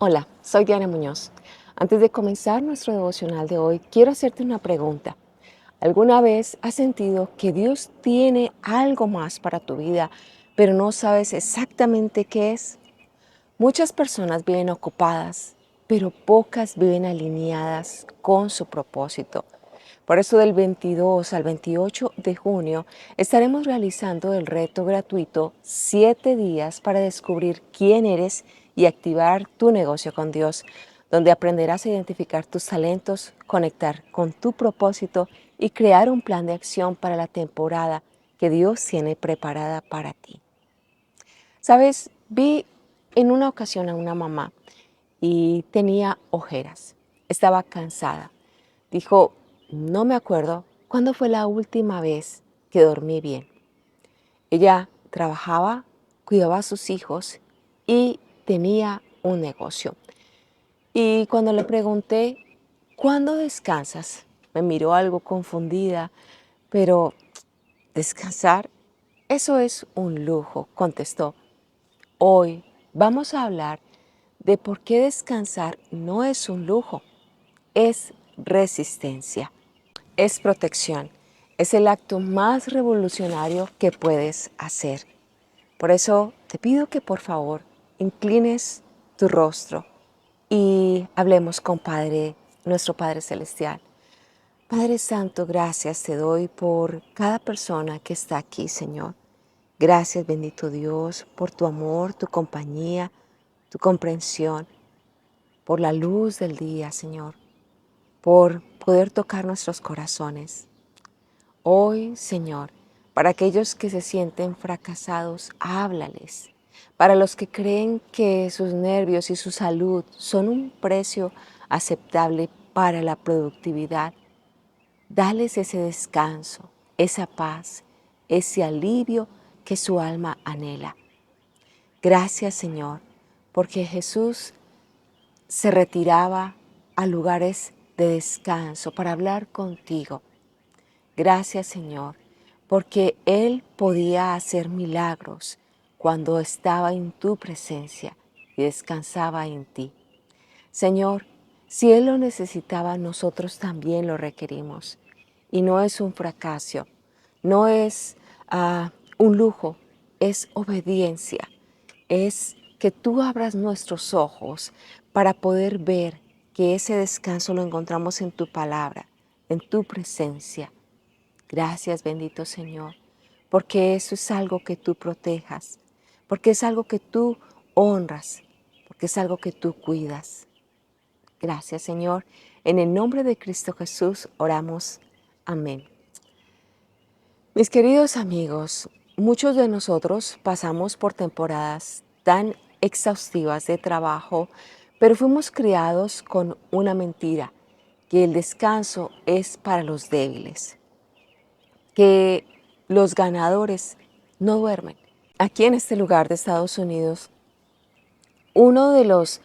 Hola, soy Diana Muñoz. Antes de comenzar nuestro devocional de hoy, quiero hacerte una pregunta. ¿Alguna vez has sentido que Dios tiene algo más para tu vida, pero no sabes exactamente qué es? Muchas personas viven ocupadas, pero pocas viven alineadas con su propósito. Por eso del 22 al 28 de junio estaremos realizando el reto gratuito 7 días para descubrir quién eres y activar tu negocio con Dios, donde aprenderás a identificar tus talentos, conectar con tu propósito y crear un plan de acción para la temporada que Dios tiene preparada para ti. Sabes, vi en una ocasión a una mamá y tenía ojeras. Estaba cansada. Dijo, no me acuerdo cuándo fue la última vez que dormí bien. Ella trabajaba, cuidaba a sus hijos y tenía un negocio. Y cuando le pregunté, ¿cuándo descansas? Me miró algo confundida, pero descansar, eso es un lujo, contestó. Hoy vamos a hablar de por qué descansar no es un lujo, es resistencia. Es protección. Es el acto más revolucionario que puedes hacer. Por eso te pido que por favor inclines tu rostro y hablemos con nuestro Padre Celestial. Padre Santo, gracias te doy por cada persona que está aquí, Señor. Gracias, bendito Dios, por tu amor, tu compañía, tu comprensión, por la luz del día, Señor, por poder tocar nuestros corazones. Hoy, Señor, para aquellos que se sienten fracasados, háblales. Para los que creen que sus nervios y su salud son un precio aceptable para la productividad, dales ese descanso, esa paz, ese alivio que su alma anhela. Gracias, Señor, porque Jesús se retiraba a lugares de descanso para hablar contigo. Gracias, Señor, porque Él podía hacer milagros cuando estaba en tu presencia y descansaba en ti. Señor, si Él lo necesitaba, nosotros también lo requerimos. Y no es un fracaso, no es un lujo, es obediencia. Es que tú abras nuestros ojos para poder ver que ese descanso lo encontramos en tu palabra, en tu presencia. Gracias, bendito Señor, porque eso es algo que tú protejas, porque es algo que tú honras, porque es algo que tú cuidas. Gracias, Señor. En el nombre de Cristo Jesús oramos. Amén. Mis queridos amigos, muchos de nosotros pasamos por temporadas tan exhaustivas de trabajo, pero fuimos criados con una mentira, que el descanso es para los débiles, que los ganadores no duermen. Aquí en este lugar de Estados Unidos, uno de los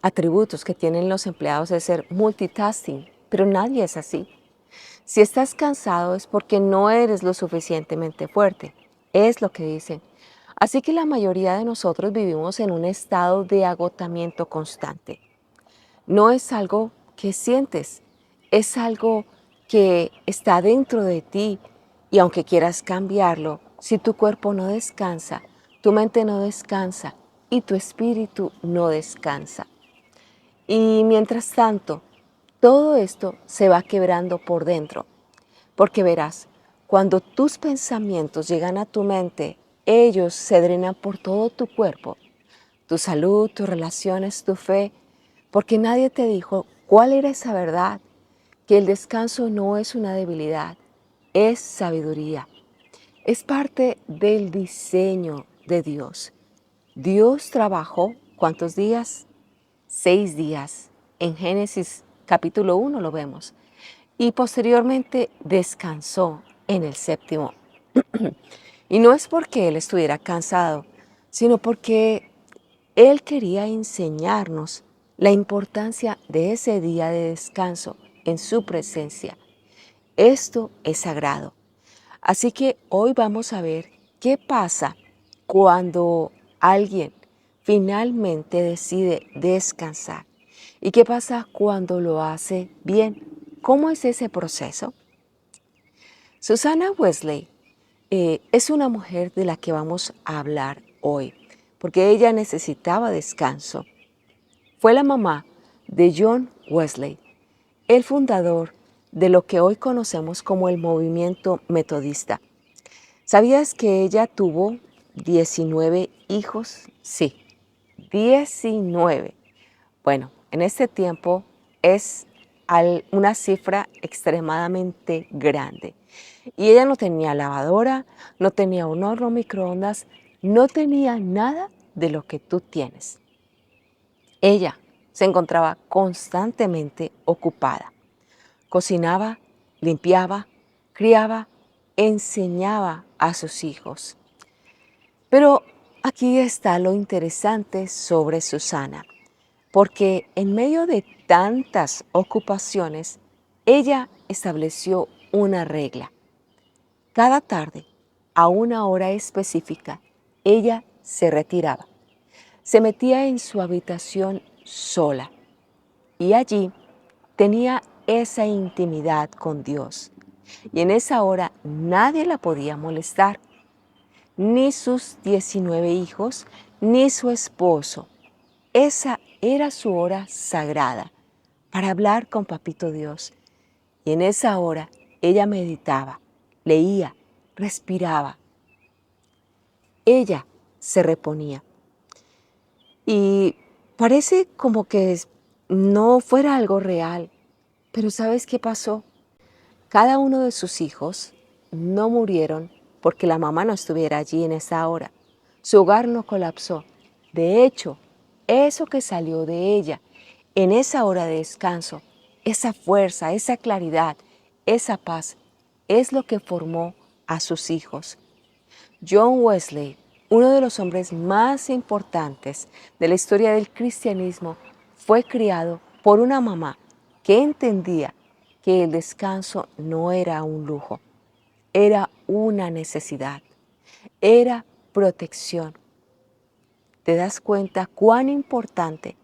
atributos que tienen los empleados es ser multitasking, pero nadie es así. Si estás cansado es porque no eres lo suficientemente fuerte, es lo que dicen. Así que la mayoría de nosotros vivimos en un estado de agotamiento constante. No es algo que sientes, es algo que está dentro de ti y aunque quieras cambiarlo, si tu cuerpo no descansa, tu mente no descansa y tu espíritu no descansa. Y mientras tanto, todo esto se va quebrando por dentro, porque verás, cuando tus pensamientos llegan a tu mente, ellos se drenan por todo tu cuerpo, tu salud, tus relaciones, tu fe, porque nadie te dijo cuál era esa verdad, que el descanso no es una debilidad, es sabiduría. Es parte del diseño de Dios. Dios trabajó, ¿cuántos días? 6 días. En Génesis capítulo 1 lo vemos. Y posteriormente descansó en el séptimo. Y no es porque Él estuviera cansado, sino porque Él quería enseñarnos la importancia de ese día de descanso en su presencia. Esto es sagrado. Así que hoy vamos a ver qué pasa cuando alguien finalmente decide descansar. ¿Y qué pasa cuando lo hace bien? ¿Cómo es ese proceso? Susanna Wesley es una mujer de la que vamos a hablar hoy, porque ella necesitaba descanso. Fue la mamá de John Wesley, el fundador de lo que hoy conocemos como el movimiento metodista. ¿Sabías que ella tuvo 19 hijos? Sí, 19. Bueno, en este tiempo es una cifra extremadamente grande. Y ella no tenía lavadora, no tenía un horno microondas, no tenía nada de lo que tú tienes. Ella se encontraba constantemente ocupada. Cocinaba, limpiaba, criaba, enseñaba a sus hijos. Pero aquí está lo interesante sobre Susana, porque en medio de tantas ocupaciones, ella estableció una regla. Cada tarde, a una hora específica, ella se retiraba. Se metía en su habitación sola y allí tenía esa intimidad con Dios. Y en esa hora nadie la podía molestar, ni sus 19 hijos, ni su esposo. Esa era su hora sagrada para hablar con Papito Dios. Y en esa hora ella meditaba, leía, respiraba. Ella se reponía. Y parece como que no fuera algo real, pero ¿sabes qué pasó? Cada uno de sus hijos no murieron porque la mamá no estuviera allí en esa hora. Su hogar no colapsó. De hecho, eso que salió de ella en esa hora de descanso, esa fuerza, esa claridad, esa paz, es lo que formó a sus hijos. John Wesley, uno de los hombres más importantes de la historia del cristianismo, fue criado por una mamá que entendía que el descanso no era un lujo, era una necesidad, era protección. ¿Te das cuenta cuán importante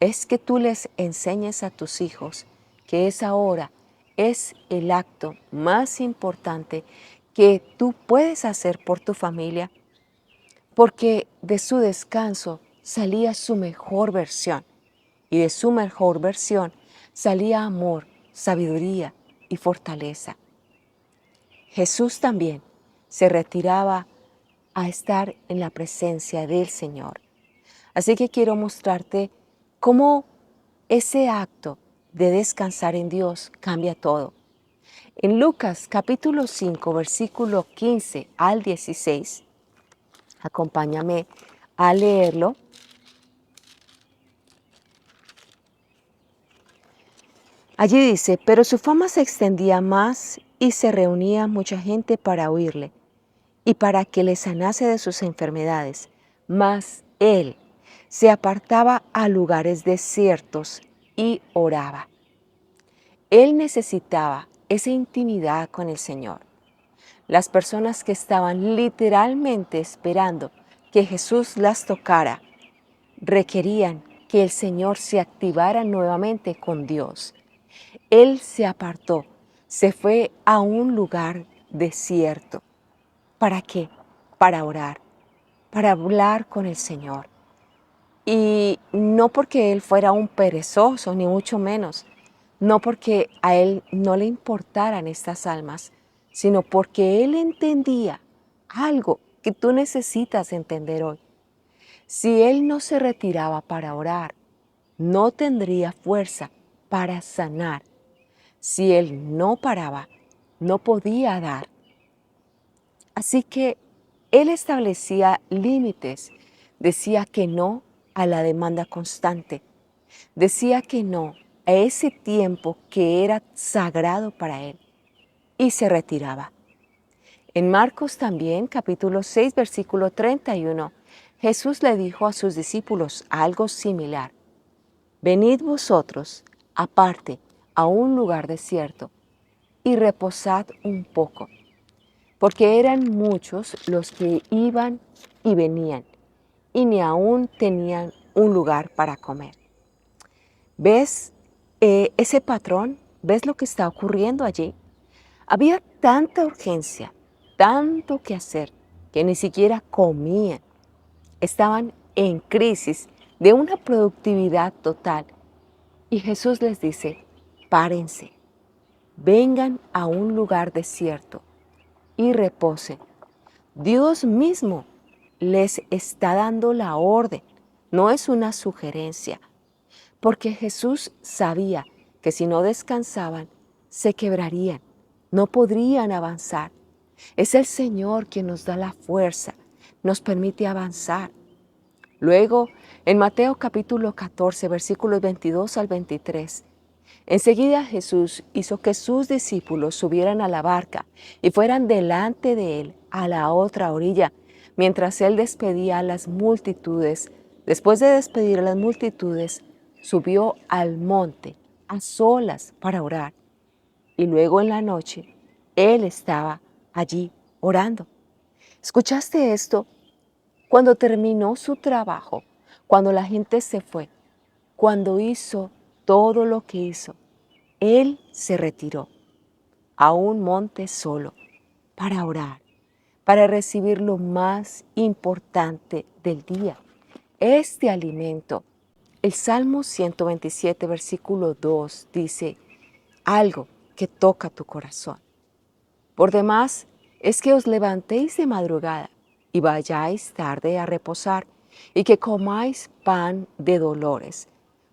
es que tú les enseñes a tus hijos que esa hora es el acto más importante que tú puedes hacer por tu familia? Porque de su descanso salía su mejor versión y de su mejor versión salía amor, sabiduría y fortaleza. Jesús también se retiraba a estar en la presencia del Señor. Así que quiero mostrarte cómo ese acto de descansar en Dios cambia todo. En Lucas capítulo 5, versículo 15 al 16, acompáñame a leerlo. Allí dice, pero su fama se extendía más y se reunía mucha gente para oírle y para que le sanase de sus enfermedades. Mas él se apartaba a lugares desiertos y oraba. Él necesitaba esa intimidad con el Señor. Las personas que estaban literalmente esperando que Jesús las tocara, requerían que el Señor se activara nuevamente con Dios. Él se apartó, se fue a un lugar desierto. ¿Para qué? Para orar, para hablar con el Señor. Y no porque Él fuera un perezoso, ni mucho menos, no porque a Él no le importaran estas almas, sino porque Él entendía algo que tú necesitas entender hoy. Si Él no se retiraba para orar, no tendría fuerza para sanar. Si Él no paraba, no podía dar. Así que Él establecía límites, decía que no a la demanda constante, decía que no a ese tiempo que era sagrado para Él y se retiraba. En Marcos también, capítulo 6, versículo 31, Jesús le dijo a sus discípulos algo similar. Venid vosotros, aparte, a un lugar desierto, y reposad un poco, porque eran muchos los que iban y venían, y ni aún tenían un lugar para comer. ¿Ves ese patrón? ¿Ves lo que está ocurriendo allí? Había tanta urgencia, tanto que hacer, que ni siquiera comían. Estaban en crisis de una productividad total. Y Jesús les dice, párense, vengan a un lugar desierto y reposen. Dios mismo les está dando la orden, no es una sugerencia, porque Jesús sabía que si no descansaban, se quebrarían, no podrían avanzar. Es el Señor quien nos da la fuerza, nos permite avanzar. Luego, en Mateo capítulo 14, versículos 22 al 23, enseguida Jesús hizo que sus discípulos subieran a la barca y fueran delante de él a la otra orilla, mientras él despedía a las multitudes. Después de despedir a las multitudes, subió al monte a solas para orar. Y luego en la noche, él estaba allí orando. ¿Escuchaste esto? Cuando terminó su trabajo, cuando la gente se fue, cuando hizo todo lo que hizo, él se retiró a un monte solo para orar, para recibir lo más importante del día, este alimento. El Salmo 127, versículo 2 dice algo que toca tu corazón. Por demás, es que os levantéis de madrugada y vayáis tarde a reposar, y que comáis pan de dolores,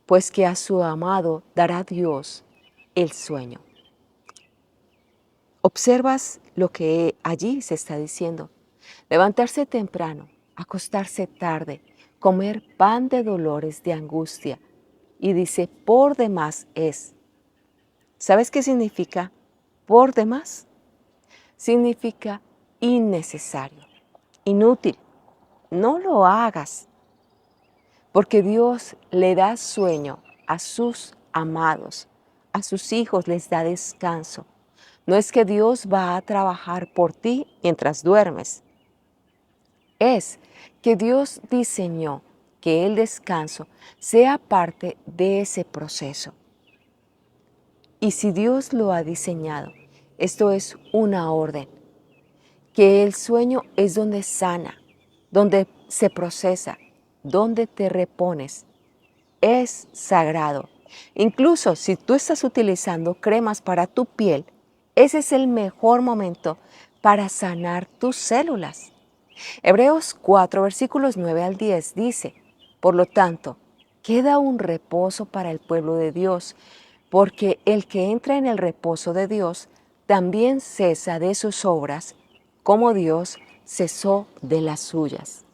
pues que a su amado dará Dios el sueño. Observas lo que allí se está diciendo. Levantarse temprano, acostarse tarde, comer pan de dolores, de angustia. Y dice, por demás es. ¿Sabes qué significa por demás? Significa innecesario, inútil. No lo hagas, porque Dios le da sueño a sus amados, a sus hijos les da descanso. No es que Dios va a trabajar por ti mientras duermes. Es que Dios diseñó que el descanso sea parte de ese proceso. Y si Dios lo ha diseñado, esto es una orden, que el sueño es donde sana, donde se procesa, donde te repones. Es sagrado. Incluso si tú estás utilizando cremas para tu piel, ese es el mejor momento para sanar tus células. Hebreos 4, versículos 9 al 10 dice, por lo tanto, queda un reposo para el pueblo de Dios, porque el que entra en el reposo de Dios también cesa de sus obras, como Dios cesó de las suyas.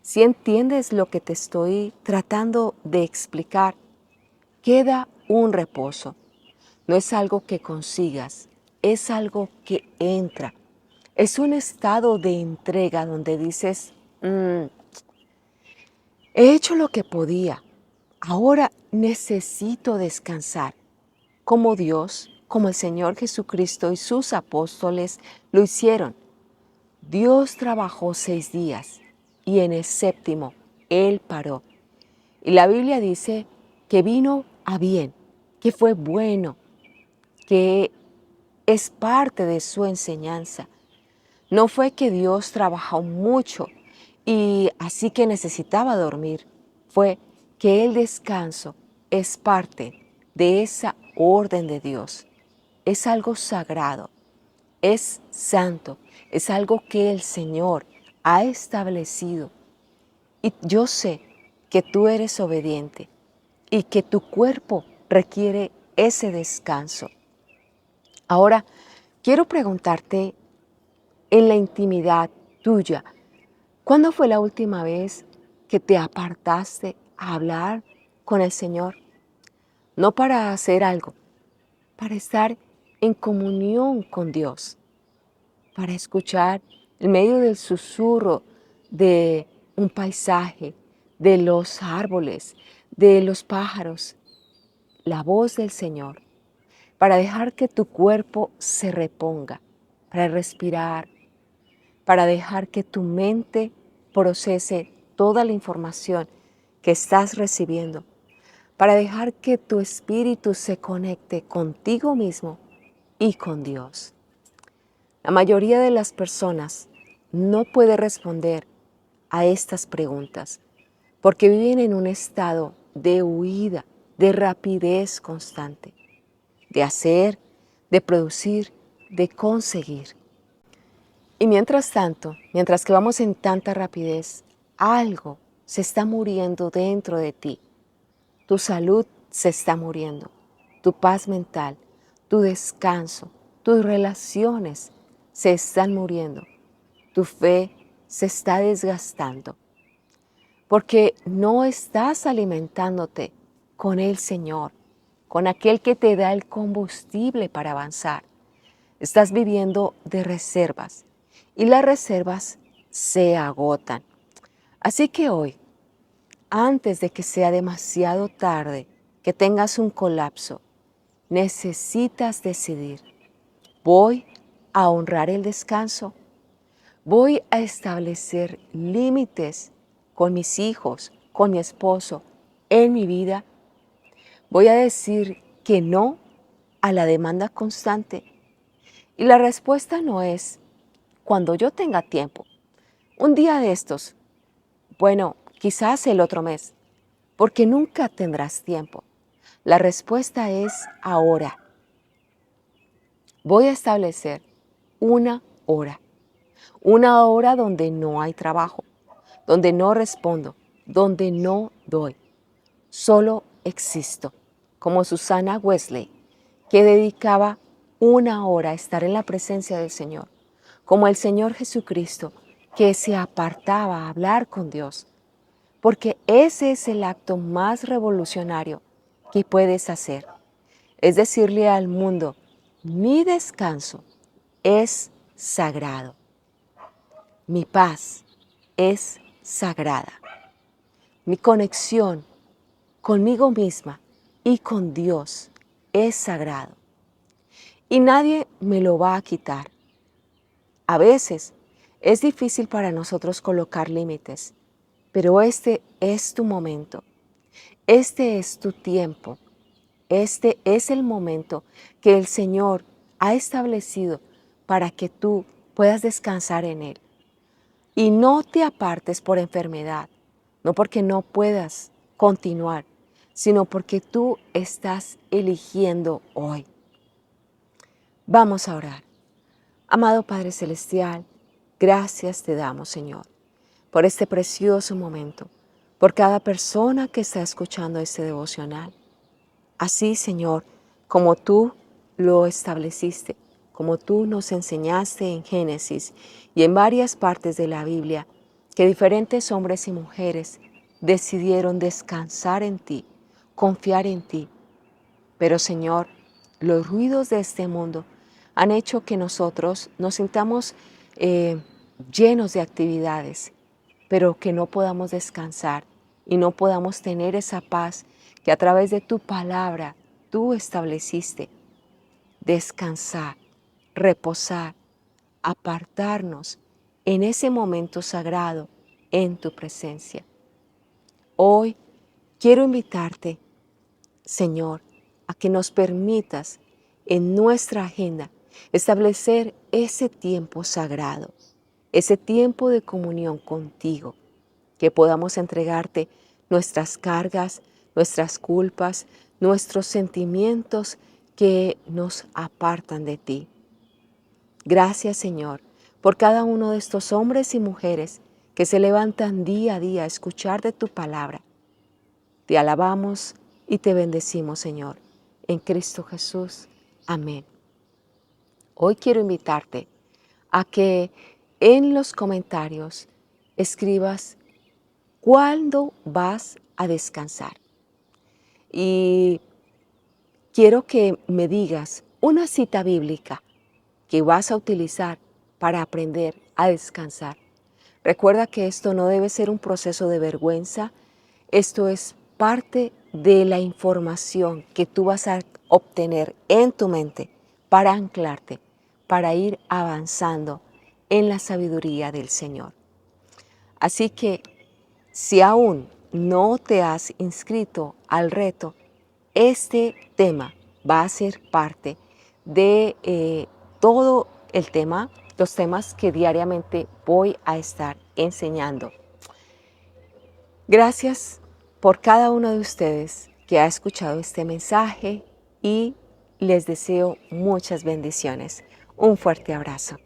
Si entiendes lo que te estoy tratando de explicar, queda un reposo. No es algo que consigas, es algo que entra. Es un estado de entrega donde dices, he hecho lo que podía, ahora necesito descansar, como Dios, como el Señor Jesucristo y sus apóstoles lo hicieron. Dios trabajó 6 días y en el séptimo Él paró. Y la Biblia dice que vino a bien, que fue bueno, que es parte de su enseñanza. No fue que Dios trabajó mucho y así que necesitaba dormir. Fue que el descanso es parte de esa orden de Dios. Es algo sagrado, es santo, es algo que el Señor ha establecido. Y yo sé que tú eres obediente y que tu cuerpo requiere ese descanso. Ahora, quiero preguntarte en la intimidad tuya, ¿cuándo fue la última vez que te apartaste a hablar con el Señor? No para hacer algo, para estar en comunión con Dios, para escuchar en medio del susurro de un paisaje, de los árboles, de los pájaros, la voz del Señor, para dejar que tu cuerpo se reponga, para respirar, para dejar que tu mente procese toda la información que estás recibiendo, para dejar que tu espíritu se conecte contigo mismo y con Dios. La mayoría de las personas no puede responder a estas preguntas porque viven en un estado de huida, de rapidez constante, de hacer, de producir, de conseguir. Y mientras tanto, mientras que vamos en tanta rapidez, algo se está muriendo dentro de ti. Tu salud se está muriendo, tu paz mental, tu descanso, tus relaciones se están muriendo, tu fe se está desgastando, porque no estás alimentándote con el Señor, con aquel que te da el combustible para avanzar. Estás viviendo de reservas y las reservas se agotan. Así que hoy, antes de que sea demasiado tarde, que tengas un colapso, necesitas decidir: ¿voy a honrar el descanso? ¿Voy a establecer límites con mis hijos, con mi esposo, en mi vida? ¿Voy a decir que no a la demanda constante? Y la respuesta no es cuando yo tenga tiempo, un día de estos, bueno, quizás el otro mes, porque nunca tendrás tiempo. La respuesta es ahora. Voy a establecer una hora donde no hay trabajo, donde no respondo, donde no doy. Solo existo, como Susana Wesley, que dedicaba una hora a estar en la presencia del Señor, como el Señor Jesucristo, que se apartaba a hablar con Dios, porque ese es el acto más revolucionario que puedes hacer. Es decirle al mundo: mi descanso es sagrado, mi paz es sagrada, mi conexión conmigo misma y con Dios es sagrado. Y nadie me lo va a quitar. A veces es difícil para nosotros colocar límites, pero este es tu momento, este es tu tiempo, este es el momento que el Señor ha establecido para que tú puedas descansar en Él. Y no te apartes por enfermedad, no porque no puedas continuar, sino porque tú estás eligiendo hoy. Vamos a orar. Amado Padre Celestial, gracias te damos, Señor, por este precioso momento, por cada persona que está escuchando este devocional. Así, Señor, como tú lo estableciste, como tú nos enseñaste en Génesis y en varias partes de la Biblia, que diferentes hombres y mujeres decidieron descansar en ti, confiar en ti. Pero, Señor, los ruidos de este mundo han hecho que nosotros nos sintamos llenos de actividades, pero que no podamos descansar y no podamos tener esa paz que a través de tu palabra tú estableciste. Descansar, reposar, apartarnos en ese momento sagrado en tu presencia. Hoy quiero invitarte, Señor, a que nos permitas en nuestra agenda establecer ese tiempo sagrado, ese tiempo de comunión contigo, que podamos entregarte nuestras cargas, nuestras culpas, nuestros sentimientos que nos apartan de ti. Gracias, Señor, por cada uno de estos hombres y mujeres que se levantan día a día a escuchar de tu palabra. Te alabamos y te bendecimos, Señor, en Cristo Jesús. Amén. Hoy quiero invitarte a que en los comentarios escribas cuándo vas a descansar. Y quiero que me digas una cita bíblica que vas a utilizar para aprender a descansar. Recuerda que esto no debe ser un proceso de vergüenza, esto es parte de la información que tú vas a obtener en tu mente para anclarte, para ir avanzando en la sabiduría del Señor. Así que Si aún no te has inscrito al reto, este tema va a ser parte de todo el tema, los temas que diariamente voy a estar enseñando. Gracias por cada uno de ustedes que ha escuchado este mensaje y les deseo muchas bendiciones. Un fuerte abrazo.